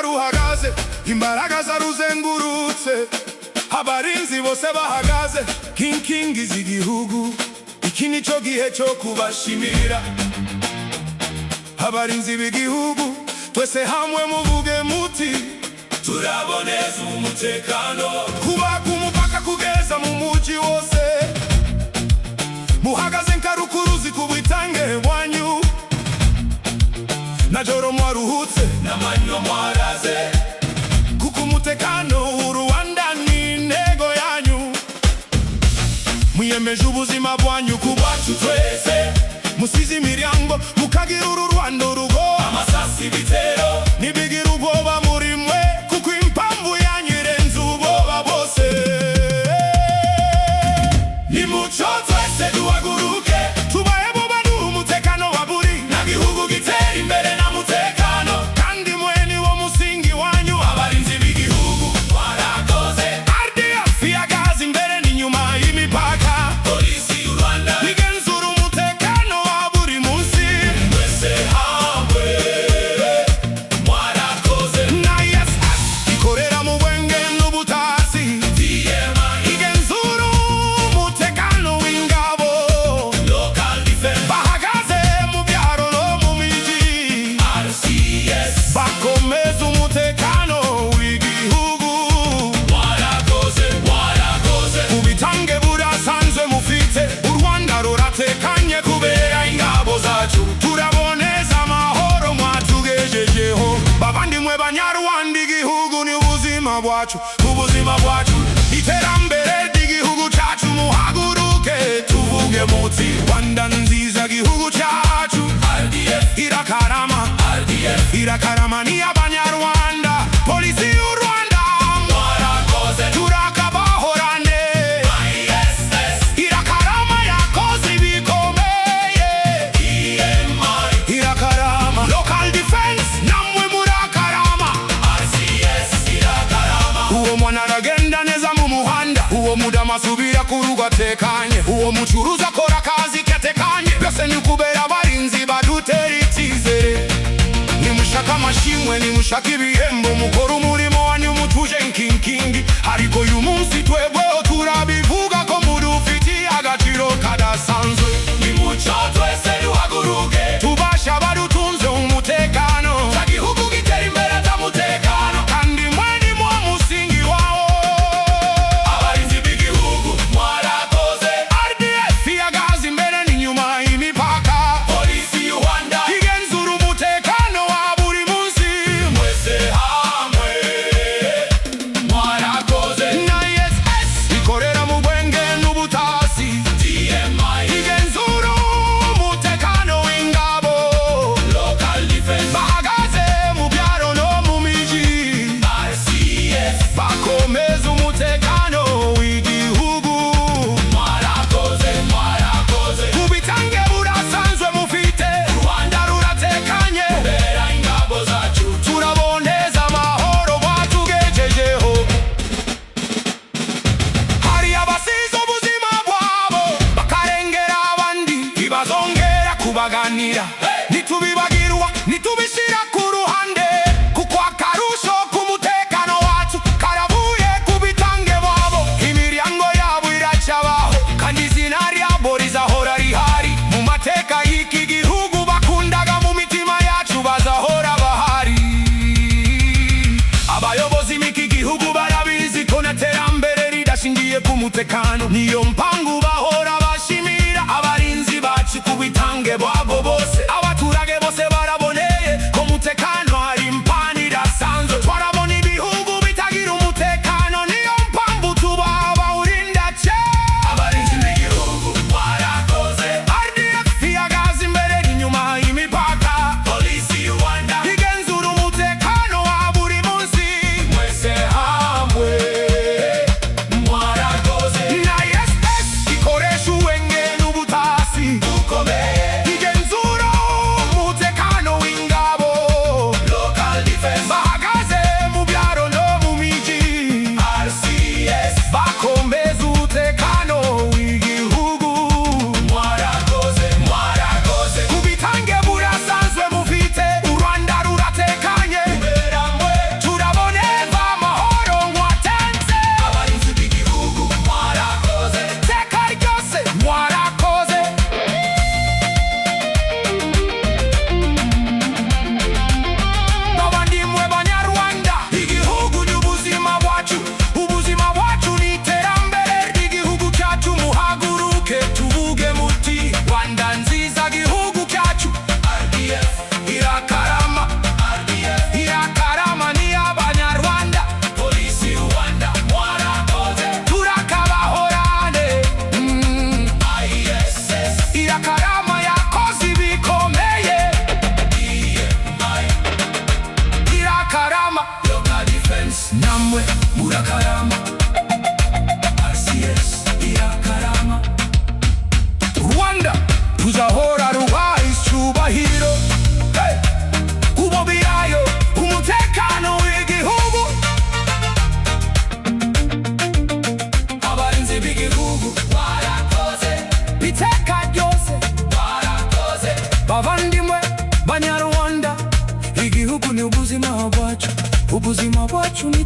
ruhagaze, imbaraga zaruzengurutse, abarinzi bose bahagaze, kinkingi z'igihugu. Iki nico gihe cyo kubashimira abarinzi b'igihugu, twese hamwe muvuge muti turaboneza umutekano, kuva ku mupaka kugeza mu muji wose, muhagaze nkarukuruzi ku bwitange bwanyu, na joro mwaruhutse n'amanywa mwaraze, kuko umutekano w'u Rwanda ni intego yanyu. Mwiyemeje ubuzima bwanyu ku bwacu twese, musize imiryango mukagira uru Rwanda urugo, amasasi ibitero ntibigira ubwoba muri mwe, kuko impamvu yanyu irenze ubwoba bose. Nimucyo twese duhaguruke, tubaye buba duha umutekano wa buri na gihugu gitera imbere na mutekano, kandi mwe ni wo musingi wanyu. Abarinzi b'igihugu mwarakoze, RDF ihagaze imbere n'inyuma y'imipaka, polisi y'u Rwanda igenzura umutekano wa buri munsi, twese hamwe mwarakoze. Na SS ikorera mu bwenge n'ubutasi, igenzura umutekano w'ingabo, local defense bahagaze mu byaro no mu miji, RCS bakomeza umutekano w'igihugu. Mwarakoze, mwarakoze, ubitange burasanzwe mufite, u Rwanda ruratekanye kubera ingabo zacu, turaboneza amahoro mwatugejejeho. Bavandimwe banyarwanda, igihugu ni ubuzima bwacu, ubuzima bwacu iterambere ry'igihugu cyacu. Muhaguruke tuvuge muti Rwanda nziza, gihugu cyacu RDF irakarama, RDF irakarama ni abanyarwanda, polisi y'u Rwanda mwarakoze, turakabahorane. ISS irakarama yakoze ibikomeye, EMI irakarama, local defense namwe murakarama, RCS irakarama. Uwo mwana aragenda neza mu muhanda, uwo mudamu asubira ku rugo atekanye, uwo mucuruzi akora akazi katekanye, byose ni kubera abarinzi badutera icyizere. Nimushaka amashimwe, nimushaka ibihembo, mukora umurimo wanyu mutuje nkinkingi, ariko uyu munsi twebweho turabivuga ko mudufitiye agaciro kadasanzwe. Nimucyo twese duhaguruke, tubashe abadutunze umutekano, cya gihugu gitera imbere atamutekano, kandi mwe ni mwo musingi wawo. Abarinzi b'igihugu mwarakoze, RDF ihagaze imbere n'inyuma y'imipaka, polisi y'u Rwanda igenzura umutekano wa buri munsi, mwese hamwe mwarakoze. Na SS ikorera mu bwenge n'ubutasi, DMI igenzura umutekano w'ingabo, local defense bahagaze mu byaro no mu miji, RCS bakomeza umutekano w'igihugu. Mwarakoze, mwarakoze, ubitange burasanzwe mufite, u Rwanda ruratekanye kubera ingabo zacu, turaboneza amahoro mwatugejejeho. Hari abasize ubuzima bwabo bakarengera abandi, ntibazongera kubaganira, ntitubibagirwa ntitubishyira ku ruhande, kuko akarusho k'umutekano wacu karavuye ku bitange babo. Imiryango yabo iracyabaho, kandi izina ryabo rizahora rihari mu mateka y'iki gihugu, bakundaga mu mitima yacu bazahora bahari. Abayobozi b'iki gihugu barabizi ko n'iterambere ridashingiye ku mutekano, niyo mpangu bahora bashimira abarinzi bacu ku bitange bwabo bose. Abaturage bose baraboneye ko umutekano ari impano idasanzwe, twarabona ibihugu bitagira umutekano, niyo mpamvu tubaha bawurinda cyane. Abarinzi b'igihugu mwarakoze, RDF ihagaze imbere n'inyuma y'imipaka, polisi y'u Rwanda igenzura umutekano wa buri munsi, mwese hamwe mwarakoze. Na SS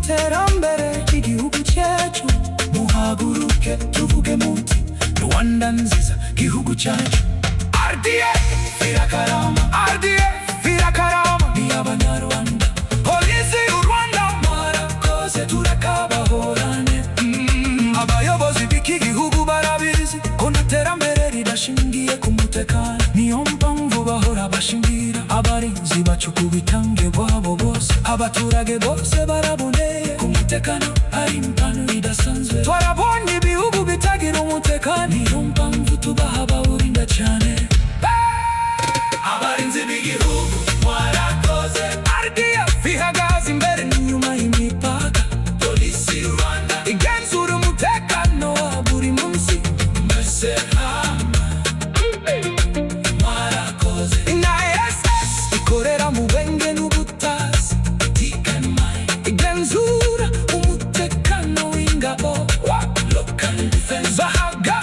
iterambere ry'igihugu cyacu. Muhaguruke tuvuge muti Rwanda nziza gihugu cyacu. RDF irakarama, RDF irakarama, ni abanyarwanda. polisi y'u Rwanda Mwarakoze turakabahorane. abayobozi b'iki gihugu barabizi ko iterambere ridashingiye ku mutekano. Niyo mpamvu bahora bashingira abarinzi bacu ku bitange bwabo bose. Abaturage bose baraboneye ku mutekano ari impano idasanzwe. twarabonye ibihugu bitagira umutekano, niyo mpamvu tubaha bawurinda cyane. abarinzi b'igihugu mwarakoze. RDF ihagaze imbere n'inyuma y'imipaka. polisi y'u Rwanda igenzura umutekano wa buri munsi. mbese Mwarakoze. na SS ikorera mu bwenge n'ubutasi. igenzura umutekano w'ingabo wa local defense. bahaga